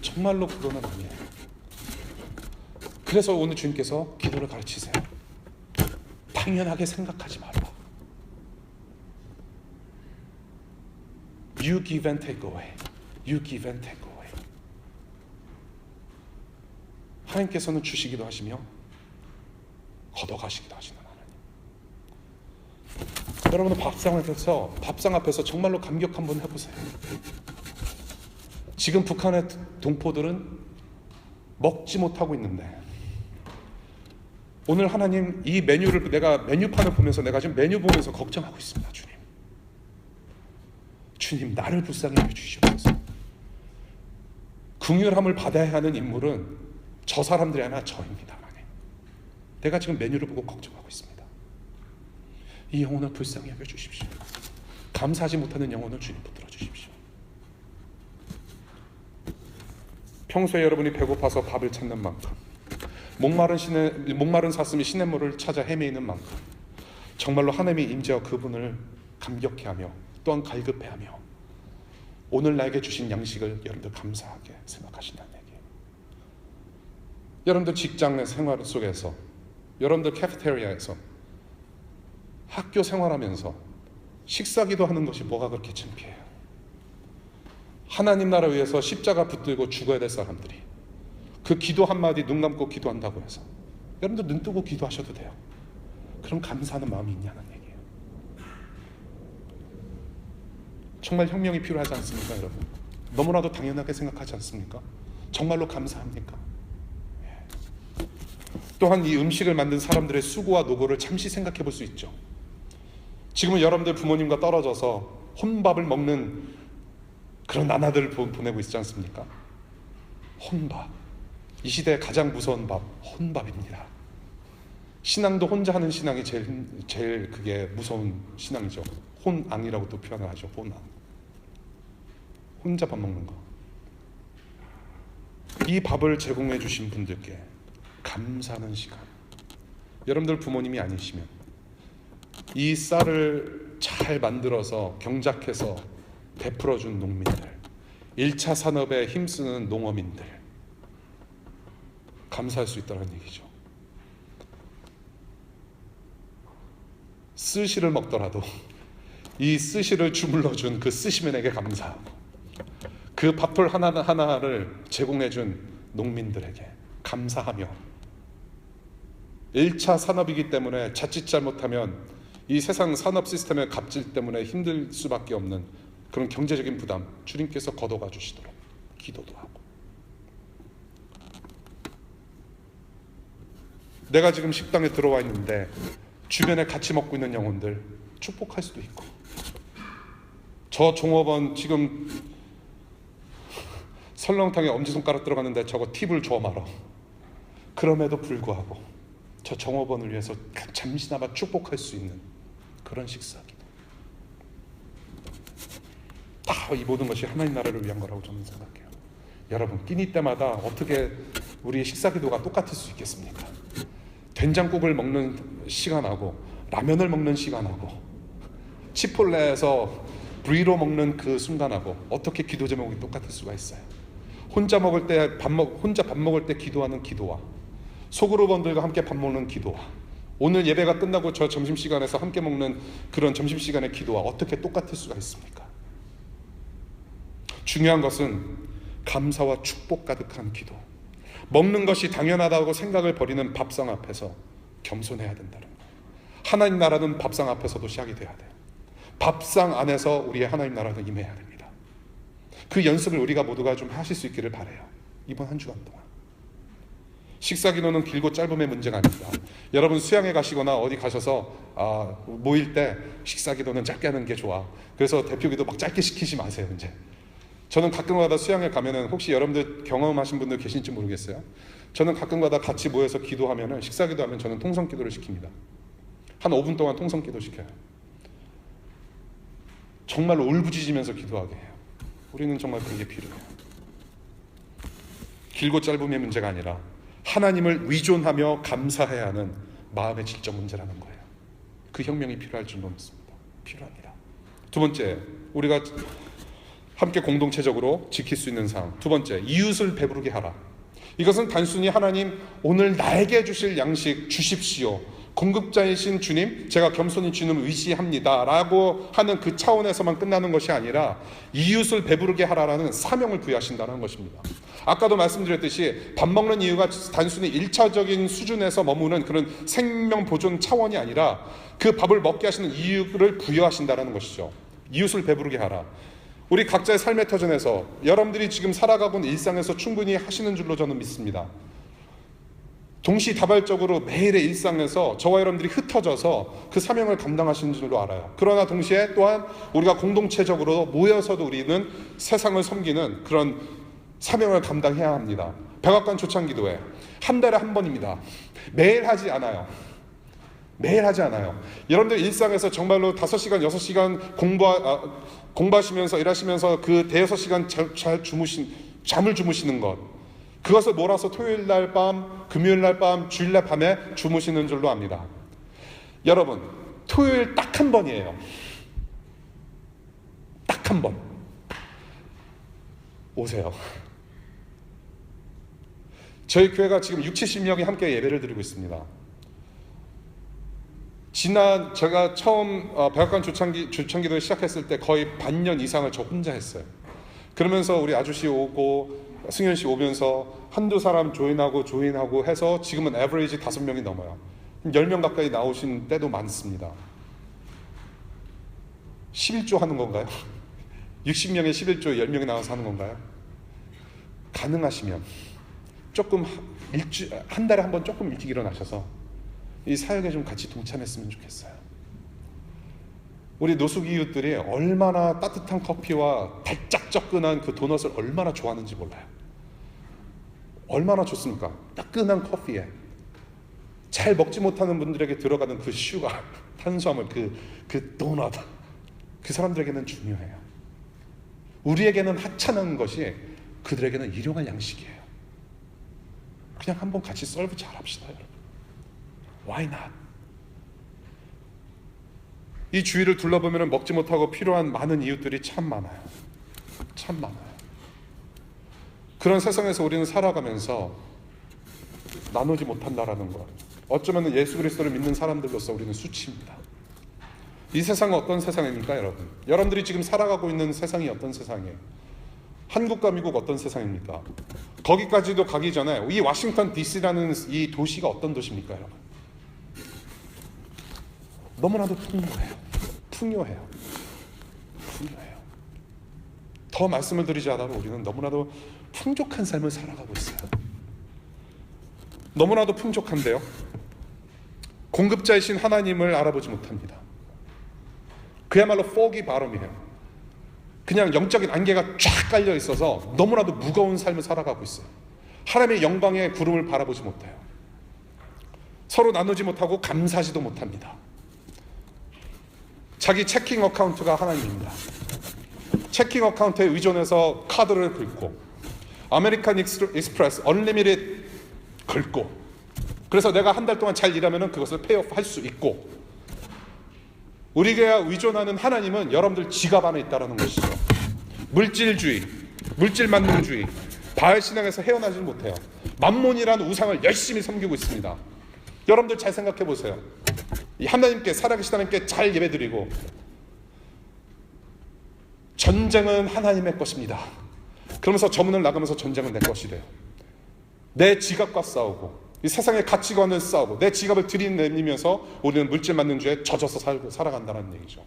정말로 그거는 아니에요. 그래서 오늘 주님께서 기도를 가르치세요. 당연하게 생각하지 말라. You give and take away. You give and take away. 하나님께서는 주시기도 하시며 걷어가시기도 하시는 하나님. 여러분은 밥상 앞에서 정말로 감격 한번 해보세요. 지금 북한의 동포들은 먹지 못하고 있는데 오늘 하나님 이 메뉴를 내가 메뉴판을 보면서 내가 지금 메뉴 보면서 걱정하고 있습니다. 주님 나를 불쌍히 여겨주시옵소서. 긍휼함을 받아야 하는 인물은 저 사람들이 아니라 저입니다. 내가 지금 메뉴를 보고 걱정하고 있습니다. 이 영혼을 불쌍히 여겨주십시오. 감사하지 못하는 영혼을 주님 붙들어 주십시오. 평소에 여러분이 배고파서 밥을 찾는 만큼, 목마른 사슴이 시냇물을 찾아 헤매이는 만큼 정말로 하나님의 임재와 그분을 감격해하며 또한 갈급해하며 오늘 나에게 주신 양식을 여러분들 감사하게 생각하신다는 얘기예요. 여러분들 직장 생활 속에서, 여러분들 카페테리아에서, 학교 생활하면서 식사기도 하는 것이 뭐가 그렇게 창피해요? 하나님 나라 위해서 십자가 붙들고 죽어야 될 사람들이 그 기도 한마디 눈 감고 기도한다고 해서 여러분들 눈 뜨고 기도하셔도 돼요. 그럼 감사하는 마음이 있냐는 얘기예요. 정말 혁명이 필요하지 않습니까, 여러분? 너무나도 당연하게 생각하지 않습니까? 정말로 감사합니까? 또한 이 음식을 만든 사람들의 수고와 노고를 잠시 생각해 볼 수 있죠. 지금은 여러분들 부모님과 떨어져서 혼밥을 먹는 그런 나날들을 보내고 있지 않습니까? 혼밥. 이 시대의 가장 무서운 밥, 혼밥입니다. 신앙도 혼자 하는 신앙이 제일 그게 무서운 신앙이죠. 혼앙이라고 또 표현을 하죠. 혼앙. 혼자 밥 먹는 거. 이 밥을 제공해 주신 분들께 감사하는 시간. 여러분들 부모님이 아니시면 이 쌀을 잘 만들어서 경작해서 베풀어준 농민들, 1차 산업에 힘쓰는 농어민들 감사할 수 있다는 얘기죠. 스시를 먹더라도 이 스시를 주물러준 그 스시맨에게 감사하고 그 밥풀 하나하나를 제공해준 농민들에게 감사하며 1차 산업이기 때문에 자칫 잘못하면 이 세상 산업 시스템의 갑질 때문에 힘들 수밖에 없는 그런 경제적인 부담 주님께서 걷어가 주시도록 기도도 하고, 내가 지금 식당에 들어와 있는데 주변에 같이 먹고 있는 영혼들 축복할 수도 있고, 저 종업원 지금 설렁탕에 엄지손가락 들어갔는데 저거 팁을 줘 말어. 그럼에도 불구하고 저 종업원을 위해서 잠시나마 축복할 수 있는 그런 식사기도. 다 이 모든 것이 하나님 나라를 위한 거라고 저는 생각해요. 여러분, 끼니 때마다 어떻게 우리의 식사기도가 똑같을 수 있겠습니까? 된장국을 먹는 시간하고 라면을 먹는 시간하고 치폴레에서 브리로 먹는 그 순간하고 어떻게 기도 제목이 똑같을 수가 있어요? 혼자 먹을 때 혼자 밥 먹을 때 기도하는 기도와 소그룹원들과 함께 밥 먹는 기도와 오늘 예배가 끝나고 저 점심시간에서 함께 먹는 그런 점심시간의 기도와 어떻게 똑같을 수가 있습니까? 중요한 것은 감사와 축복 가득한 기도, 먹는 것이 당연하다고 생각을 버리는 밥상 앞에서 겸손해야 된다는 거예요. 하나님 나라는 밥상 앞에서도 시작이 돼야 돼요. 밥상 안에서 우리의 하나님 나라는 임해야 됩니다. 그 연습을 우리가 모두가 좀 하실 수 있기를 바라요. 이번 한 주간 동안 식사기도는 길고 짧음의 문제가 아닙니다. 여러분 수양에 가시거나 어디 가셔서 모일 때 식사기도는 짧게 하는 게 좋아, 그래서 대표기도 막 짧게 시키지 마세요. 이제 저는 가끔가다 수양에 가면은, 혹시 여러분들 경험하신 분들 계신지 모르겠어요. 저는 가끔가다 같이 모여서 기도하면은, 식사기도하면 저는 통성기도를 시킵니다. 한 5분 동안 통성기도 시켜요. 정말로 울부짖으면서 기도하게 해요. 우리는 정말 그게 필요해요. 길고 짧음의 문제가 아니라 하나님을 의존하며 감사해야 하는 마음의 질적 문제라는 거예요. 그 혁명이 필요할 줄로 믿습니다. 필요합니다. 두 번째, 우리가 함께 공동체적으로 지킬 수 있는 사항, 두 번째, 이웃을 배부르게 하라. 이것은 단순히 하나님 오늘 나에게 주실 양식 주십시오, 공급자이신 주님, 제가 겸손히 주님 의지합니다 라고 하는 그 차원에서만 끝나는 것이 아니라 이웃을 배부르게 하라라는 사명을 부여하신다는 것입니다. 아까도 말씀드렸듯이 밥 먹는 이유가 단순히 1차적인 수준에서 머무는 그런 생명 보존 차원이 아니라 그 밥을 먹게 하시는 이유를 부여하신다는 것이죠. 이웃을 배부르게 하라. 우리 각자의 삶의 터전에서 여러분들이 지금 살아가고 있는 일상에서 충분히 하시는 줄로 저는 믿습니다. 동시다발적으로 매일의 일상에서 저와 여러분들이 흩어져서 그 사명을 감당하시는 줄로 알아요. 그러나 동시에 또한 우리가 공동체적으로 모여서도 우리는 세상을 섬기는 그런 사명을 감당해야 합니다. 백악관 초창기도회 한 달에 한 번입니다. 매일 하지 않아요. 매일 하지 않아요. 여러분들 일상에서 정말로 5시간, 6시간 공부하시면서 일하시면서 그 대여섯 시간 잠을 주무시는 것, 그것을 몰아서 토요일 날 밤, 금요일 날 밤, 주일 날 밤에 주무시는 줄로 압니다. 여러분, 토요일 딱 한 번이에요. 딱 한 번. 오세요. 저희 교회가 지금 60-70명이 함께 예배를 드리고 있습니다. 제가 처음 백악관 초창기도를 시작했을 때 거의 반년 이상을 저 혼자 했어요. 그러면서 우리 아주씨 오고 승현 씨 오면서 한두 사람 조인하고 해서 지금은 에버리지 5명이 넘어요. 10명 가까이 나오신 때도 많습니다. 11조 하는 건가요? 60명에 11조 10명이 나와서 하는 건가요? 가능하시면 조금 한 달에 한 번 조금 일찍 일어나셔서 이 사역에 좀 같이 동참했으면 좋겠어요. 우리 노숙 이웃들이 얼마나 따뜻한 커피와 달짝지근한 그 도넛을 얼마나 좋아하는지 몰라요. 얼마나 좋습니까? 따끈한 커피에 잘 먹지 못하는 분들에게 들어가는 그 슈가, 탄수화물, 그 도넛, 그 사람들에게는 중요해요. 우리에게는 하찮은 것이 그들에게는 일용할 양식이에요. 그냥 한번 같이 서브 잘합시다, 여러분. Why not? 이 주위를 둘러보면 먹지 못하고 필요한 많은 이웃들이 참 많아요. 참 많아요. 그런 세상에서 우리는 살아가면서 나누지 못한다라는 것, 어쩌면 예수 그리스도를 믿는 사람들로서 우리는 수치입니다. 이 세상은 어떤 세상입니까, 여러분? 여러분들이 지금 살아가고 있는 세상이 어떤 세상이에요? 한국과 미국 어떤 세상입니까? 거기까지도 가기 전에 이 워싱턴 DC라는 이 도시가 어떤 도시입니까, 여러분? 너무나도 풍요해요. 더 말씀을 드리지 않아도 우리는 너무나도 풍족한 삶을 살아가고 있어요. 너무나도 풍족한데요, 공급자이신 하나님을 알아보지 못합니다. 그야말로 foggy bottom이에요. 그냥 영적인 안개가 쫙 깔려 있어서 너무나도 무거운 삶을 살아가고 있어요. 하나님의 영광의 구름을 바라보지 못해요. 서로 나누지 못하고 감사하지도 못합니다. 자기 체킹 어카운트가 하나님입니다. 체킹 어카운트에 의존해서 카드를 긁고 아메리칸 익스프레스 언리미티드 긁고, 그래서 내가 한 달 동안 잘 일하면 그것을 페이오프 할 수 있고, 우리가 의존하는 하나님은 여러분들 지갑 안에 있다는 것이죠. 물질주의, 물질만능주의, 바알 신앙에서 헤어나지 못해요. 만몬이라는 우상을 열심히 섬기고 있습니다. 여러분들 잘 생각해 보세요. 이 하나님께, 살아계신 하나님께 잘 예배드리고, 전쟁은 하나님의 것입니다. 그러면서 저문을 나가면서 전쟁은 내 것이 돼요. 내 지갑과 싸우고 이 세상의 가치관을 싸우고 내 지갑을 들이내면서 우리는 물질만능주의에 젖어서 살아간다는 얘기죠.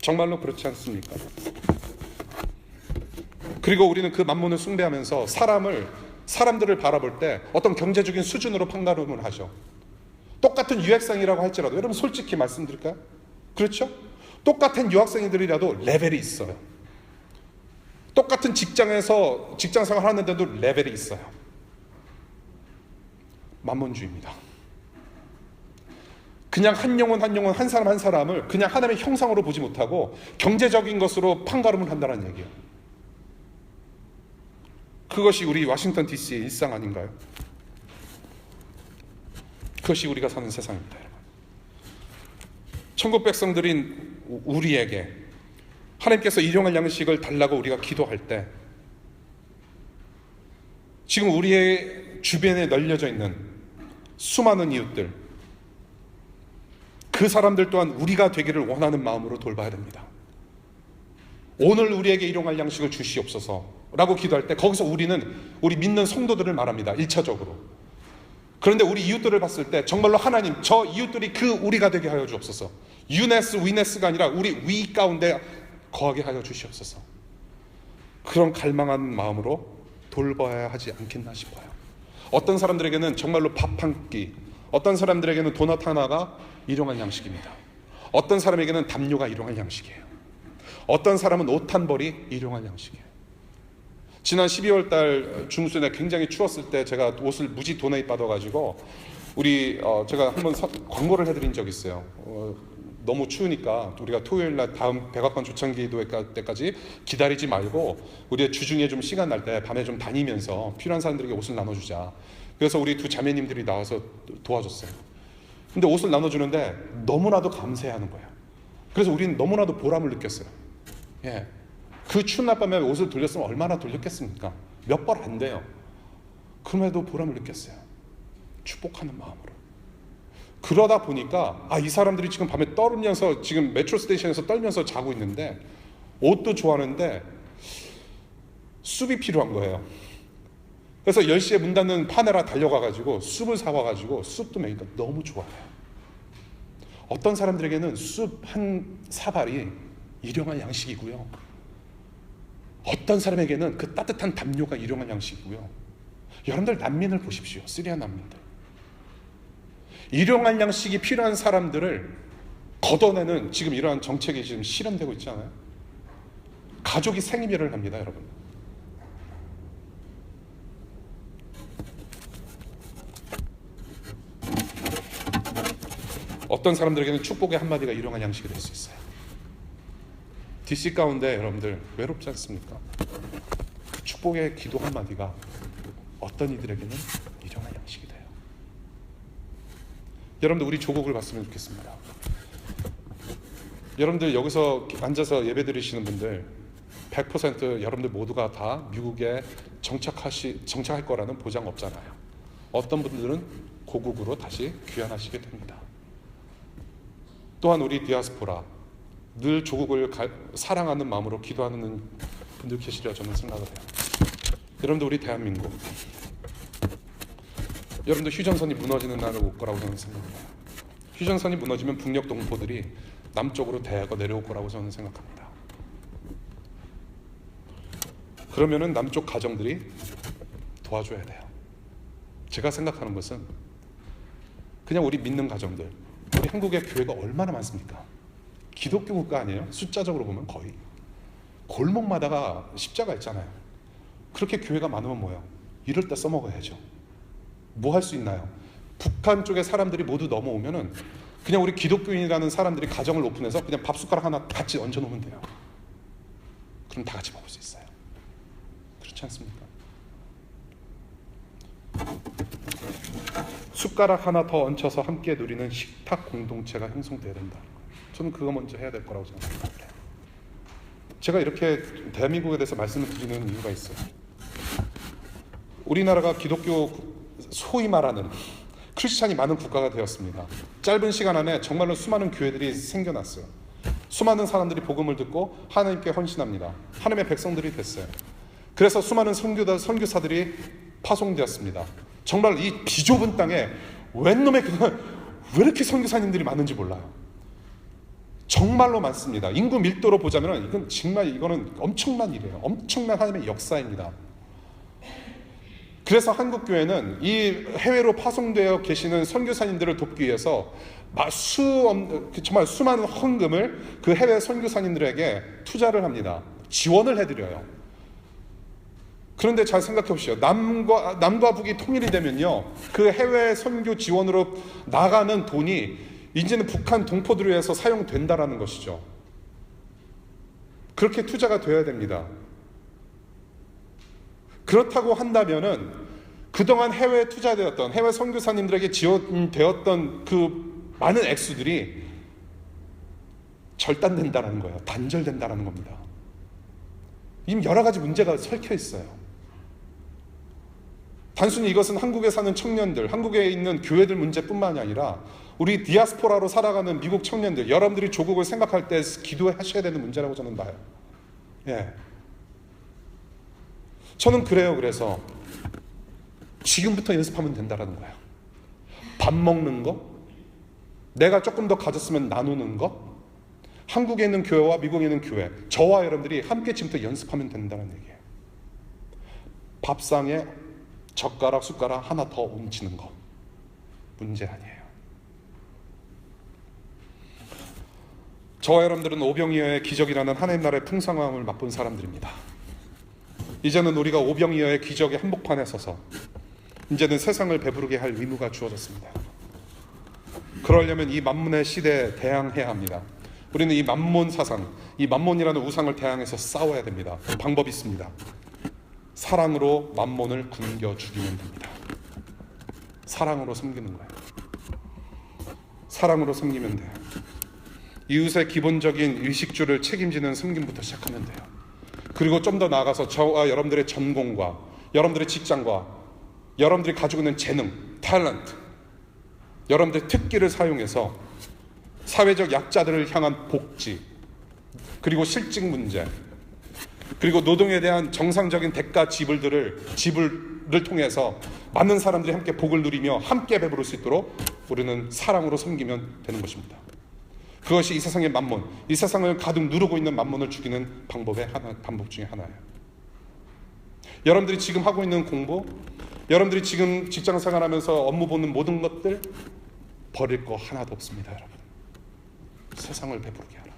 정말로 그렇지 않습니까? 그리고 우리는 그 만몬을 숭배하면서 사람들을 바라볼 때 어떤 경제적인 수준으로 판가름을 하죠. 똑같은 유학생이라고 할지라도, 여러분 솔직히 말씀드릴까요? 그렇죠? 똑같은 유학생들이라도 레벨이 있어요. 똑같은 직장에서 직장생활 하는데도 레벨이 있어요. 만몬주의입니다. 그냥 한 영혼 한 사람 한 사람을 그냥 하나님의 형상으로 보지 못하고 경제적인 것으로 판가름을 한다는 얘기예요. 그것이 우리 워싱턴 DC의 일상 아닌가요? 그것이 우리가 사는 세상입니다, 여러분. 천국 백성들인 우리에게 하나님께서 일용할 양식을 달라고 우리가 기도할 때, 지금 우리의 주변에 널려져 있는 수많은 이웃들, 그 사람들 또한 우리가 되기를 원하는 마음으로 돌봐야 됩니다. 오늘 우리에게 일용할 양식을 주시옵소서 라고 기도할 때, 거기서 우리는 우리 믿는 성도들을 말합니다. 1차적으로. 그런데 우리 이웃들을 봤을 때 정말로 하나님, 저 이웃들이 그 우리가 되게 하여 주옵소서. 유네스, 위네스가 아니라 우리 위 가운데 거하게 하여 주시옵소서. 그런 갈망한 마음으로 돌봐야 하지 않겠나 싶어요. 어떤 사람들에게는 정말로 밥 한 끼, 어떤 사람들에게는 도넛 하나가 일용할 양식입니다. 어떤 사람에게는 담요가 일용할 양식이에요. 어떤 사람은 옷 한 벌이 일용할 양식이에요. 지난 12월 달 중순에 굉장히 추웠을 때 제가 옷을 무지 도네이트 받아가지고 제가 한번 광고를 해드린 적이 있어요. 너무 추우니까 우리가 토요일 날 다음 백악관 초창기도 때까지 기다리지 말고 우리의 주중에 좀 시간 날 때 밤에 좀 다니면서 필요한 사람들에게 옷을 나눠주자. 그래서 우리 두 자매님들이 나와서 도와줬어요. 근데 옷을 나눠주는데 너무나도 감사해하는 거예요. 그래서 우리는 너무나도 보람을 느꼈어요. 예. 그 추운 낮밤에 옷을 돌렸으면 얼마나 돌렸겠습니까? 몇 벌 안 돼요. 그럼에도 보람을 느꼈어요. 축복하는 마음으로. 그러다 보니까 이 사람들이 지금 밤에 떨면서 지금 메트로 스테이션에서 떨면서 자고 있는데 옷도 좋아하는데 숲이 필요한 거예요. 그래서 10시에 문 닫는 파네라 달려가가지고 숲을 사와가지고 숲도 먹이니까 너무 좋아요. 어떤 사람들에게는 숲 한 사발이 일용할 양식이고요, 어떤 사람에게는 그 따뜻한 담요가 일용할 양식이고요. 여러분들 난민을 보십시오. 시리아 난민들. 일용할 양식이 필요한 사람들을 걷어내는 지금 이러한 정책이 지금 실현되고 있잖아요. 가족이 생이별을 합니다, 여러분. 어떤 사람들에게는 축복의 한마디가 일용할 양식이 될 수 있어요. DC 가운데 여러분들 외롭지 않습니까? 그 축복의 기도 한마디가 어떤 이들에게는 일용할 양식이 돼요. 여러분들 우리 조국을 봤으면 좋겠습니다. 여러분들 여기서 앉아서 예배 드리시는 분들 100% 여러분들 모두가 다 미국에 정착할 거라는 보장 없잖아요. 어떤 분들은 고국으로 다시 귀환하시게 됩니다. 또한 우리 디아스포라, 늘 조국을 사랑하는 마음으로 기도하는 분들 계시리라 저는 생각을 해요. 여러분들, 우리 대한민국, 여러분들 휴전선이 무너지는 날을 올 거라고 저는 생각합니다. 휴전선이 무너지면 북녘 동포들이 남쪽으로 대거 내려올 거라고 저는 생각합니다. 그러면은 남쪽 가정들이 도와줘야 돼요. 제가 생각하는 것은 그냥 우리 믿는 가정들, 우리 한국의 교회가 얼마나 많습니까? 기독교 국가 아니에요? 숫자적으로 보면 거의 골목마다가 십자가 있잖아요. 그렇게 교회가 많으면 뭐예요? 이럴 때 써먹어야죠. 뭐 할 수 있나요? 북한 쪽에 사람들이 모두 넘어오면은 그냥 우리 기독교인이라는 사람들이 가정을 오픈해서 그냥 밥 숟가락 하나 같이 얹어 놓으면 돼요. 그럼 다 같이 먹을 수 있어요. 그렇지 않습니까? 숟가락 하나 더 얹혀서 함께 누리는 식탁 공동체가 형성돼야 된다. 저는 그거 먼저 해야 될 거라고 생각합니다. 제가 이렇게 대한민국에 대해서 말씀을 드리는 이유가 있어요. 우리나라가 기독교 소위 말하는 크리스찬이 많은 국가가 되었습니다. 짧은 시간 안에 정말로 수많은 교회들이 생겨났어요. 수많은 사람들이 복음을 듣고 하나님께 헌신합니다. 하나님의 백성들이 됐어요. 그래서 수많은 선교사들이 파송되었습니다. 정말 이 비좁은 땅에 왜 이렇게 선교사님들이 많은지 몰라요. 정말로 많습니다. 인구 밀도로 보자면 이거는 엄청난 일이에요. 엄청난 하나님의 역사입니다. 그래서 한국교회는 이 해외로 파송되어 계시는 선교사님들을 돕기 위해서 정말 수많은 헌금을 그 해외 선교사님들에게 투자를 합니다. 지원을 해드려요. 그런데 잘 생각해 보시죠. 남과 북이 통일이 되면요, 그 해외 선교 지원으로 나가는 돈이 이제는 북한 동포들을 위해서 사용된다라는 것이죠. 그렇게 투자가 되어야 됩니다. 그렇다고 한다면은 그동안 해외에 투자되었던 해외 선교사님들에게 지원되었던 그 많은 액수들이 절단된다는 거예요. 단절된다는 겁니다. 이미 여러 가지 문제가 설켜 있어요. 단순히 이것은 한국에 사는 청년들, 한국에 있는 교회들 문제뿐만이 아니라 우리 디아스포라로 살아가는 미국 청년들, 여러분들이 조국을 생각할 때 기도하셔야 되는 문제라고 저는 봐요. 예. 저는 그래요. 그래서 지금부터 연습하면 된다라는 거예요. 밥 먹는 거, 내가 조금 더 가졌으면 나누는 거, 한국에 있는 교회와 미국에 있는 교회, 저와 여러분들이 함께 지금부터 연습하면 된다는 얘기예요. 밥상에 젓가락, 숟가락 하나 더 얹히는 거 문제 아니에요. 저와 여러분들은 오병이어의 기적이라는 하나님 나라의 풍성함을 맛본 사람들입니다. 이제는 우리가 오병이어의 기적의 한복판에 서서 이제는 세상을 배부르게 할 의무가 주어졌습니다. 그러려면 이 만문의 시대에 대항해야 합니다. 우리는 이 만몬 사상, 이 만몬이라는 우상을 대항해서 싸워야 됩니다. 방법이 있습니다. 사랑으로 만몬을 굶겨 죽이면 됩니다. 사랑으로 섬기는 거예요. 사랑으로 섬기면 돼요. 이웃의 기본적인 의식주를 책임지는 섬김부터 시작하면 돼요. 그리고 좀 더 나아가서 저와 여러분들의 전공과 여러분들의 직장과 여러분들이 가지고 있는 재능, 탤런트, 여러분들의 특기를 사용해서 사회적 약자들을 향한 복지, 그리고 실직 문제, 그리고 노동에 대한 정상적인 대가 지불을 통해서 많은 사람들이 함께 복을 누리며 함께 배부를 수 있도록 우리는 사랑으로 섬기면 되는 것입니다. 그것이 이 세상의 만몬, 이 세상을 가득 누르고 있는 만몬을 죽이는 방법 중에 하나예요. 여러분들이 지금 하고 있는 공부, 여러분들이 지금 직장생활하면서 업무 보는 모든 것들 버릴 거 하나도 없습니다. 여러분, 세상을 배부르게 하라.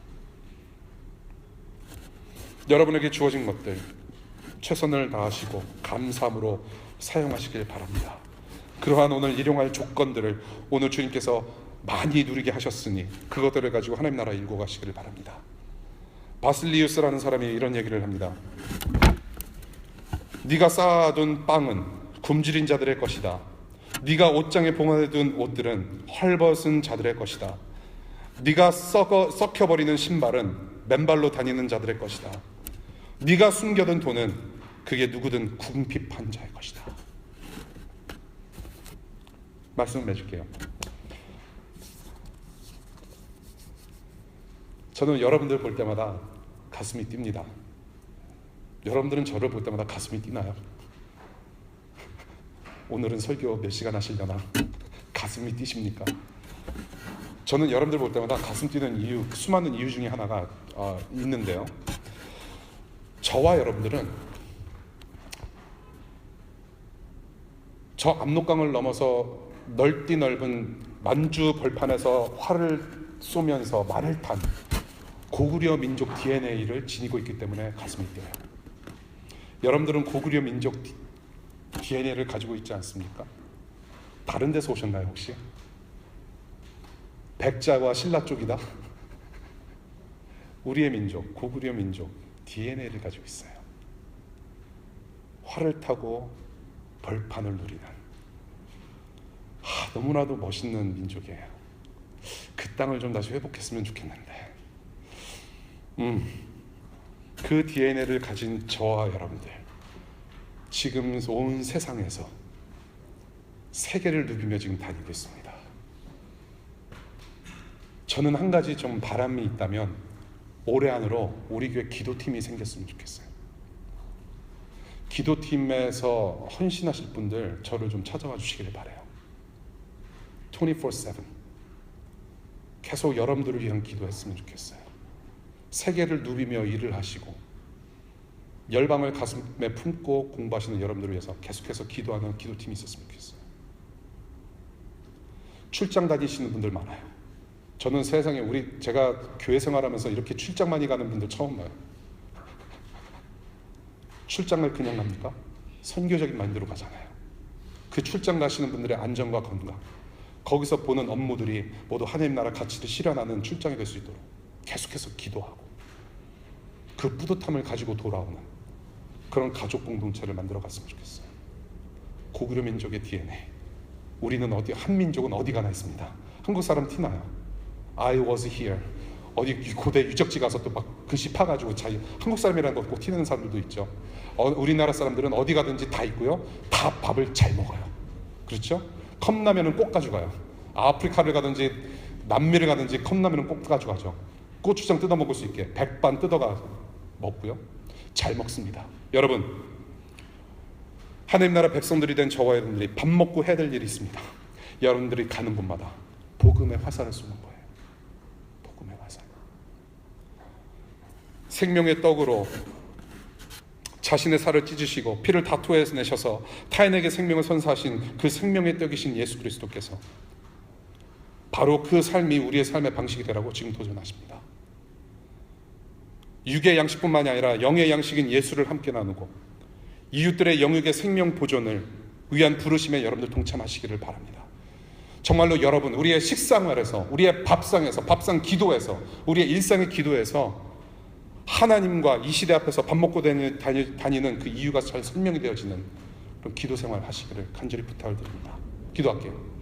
여러분에게 주어진 것들 최선을 다하시고 감사함으로 사용하시길 바랍니다. 그러한 오늘 일용할 조건들을 오늘 주님께서 많이 누리게 하셨으니 그것들을 가지고 하나님 나라 일고 가시기를 바랍니다. 바실리우스라는 사람이 이런 얘기를 합니다. 네가 쌓아둔 빵은 굶주린 자들의 것이다. 네가 옷장에 봉해둔 옷들은 헐벗은 자들의 것이다. 네가 썩혀버리는 신발은 맨발로 다니는 자들의 것이다. 네가 숨겨둔 돈은 그게 누구든 궁핍한 자의 것이다. 말씀을 맺을게요. 저는 여러분들 볼 때마다 가슴이 뜁니다. 여러분들은 저를 볼 때마다 가슴이 뛰나요? 오늘은 설교 몇 시간 하시려나? 가슴이 뛰십니까? 저는 여러분들 볼 때마다 가슴 뛰는 이유, 수많은 이유 중에 하나가 있는데요. 저와 여러분들은 저 압록강을 넘어서 넓디 넓은 만주 벌판에서 활을 쏘면서 말을 탄 고구려 민족 DNA를 지니고 있기 때문에 가슴이 뛰어요. 여러분들은 고구려 민족 DNA를 가지고 있지 않습니까? 다른 데서 오셨나요 혹시? 백자와 신라 쪽이다? 우리의 민족, 고구려 민족 DNA를 가지고 있어요. 활을 타고 벌판을 누리는 너무나도 멋있는 민족이에요. 그 땅을 좀 다시 회복했으면 좋겠는데 그 DNA를 가진 저와 여러분들 지금 온 세상에서 세계를 누비며 지금 다니고 있습니다. 저는 한 가지 좀 바람이 있다면 올해 안으로 우리 교회 기도팀이 생겼으면 좋겠어요. 기도팀에서 헌신하실 분들 저를 좀 찾아와 주시기를 바라요. 24/7 계속 여러분들을 위한 기도했으면 좋겠어요. 세계를 누비며 일을 하시고 열방을 가슴에 품고 공부하시는 여러분들을 위해서 계속해서 기도하는 기도팀이 있었으면 좋겠어요. 출장 다니시는 분들 많아요. 저는 세상에 제가 교회 생활하면서 이렇게 출장 많이 가는 분들 처음 봐요. 출장을 그냥 갑니까? 선교적인 마인드로 가잖아요. 그 출장 가시는 분들의 안전과 건강, 거기서 보는 업무들이 모두 하나님 나라 가치를 실현하는 출장이 될 수 있도록 계속해서 기도하고 그 뿌듯함을 가지고 돌아오는 그런 가족 공동체를 만들어 갔으면 좋겠어요. 고구려 민족의 DNA. 우리는 한 민족은 어디 가나 있습니다. 한국 사람 티나요. I was here. 어디 고대 유적지 가서 또 막 글씨 파가지고 한국 사람이라는 거 꼭 티내는 사람들도 있죠. 우리나라 사람들은 어디 가든지 다 있고요. 다 밥을 잘 먹어요. 그렇죠? 컵라면은 꼭 가져가요. 아프리카를 가든지 남미를 가든지 컵라면은 꼭 가져가죠. 고추장 뜯어 먹을 수 있게 백반 뜯어가 먹고요. 잘 먹습니다. 여러분, 하나님 나라 백성들이 된 저와 여러분들이 밥 먹고 해야 될 일이 있습니다. 여러분들이 가는 곳마다 복음의 화살을 쏘는 거예요. 복음의 화살. 생명의 떡으로 자신의 살을 찢으시고 피를 다 토해내셔서 타인에게 생명을 선사하신 그 생명의 떡이신 예수 그리스도께서 바로 그 삶이 우리의 삶의 방식이 되라고 지금 도전하십니다. 육의 양식뿐만이 아니라 영의 양식인 예수를 함께 나누고 이웃들의 영육의 생명 보존을 위한 부르심에 여러분들 동참하시기를 바랍니다. 정말로 여러분, 우리의 식상활에서, 우리의 밥상 기도에서, 우리의 일상의 기도에서 하나님과 이 시대 앞에서 밥 먹고 다니는 그 이유가 잘 설명이 되어지는 그런 기도 생활 하시기를 간절히 부탁을 드립니다. 기도할게요.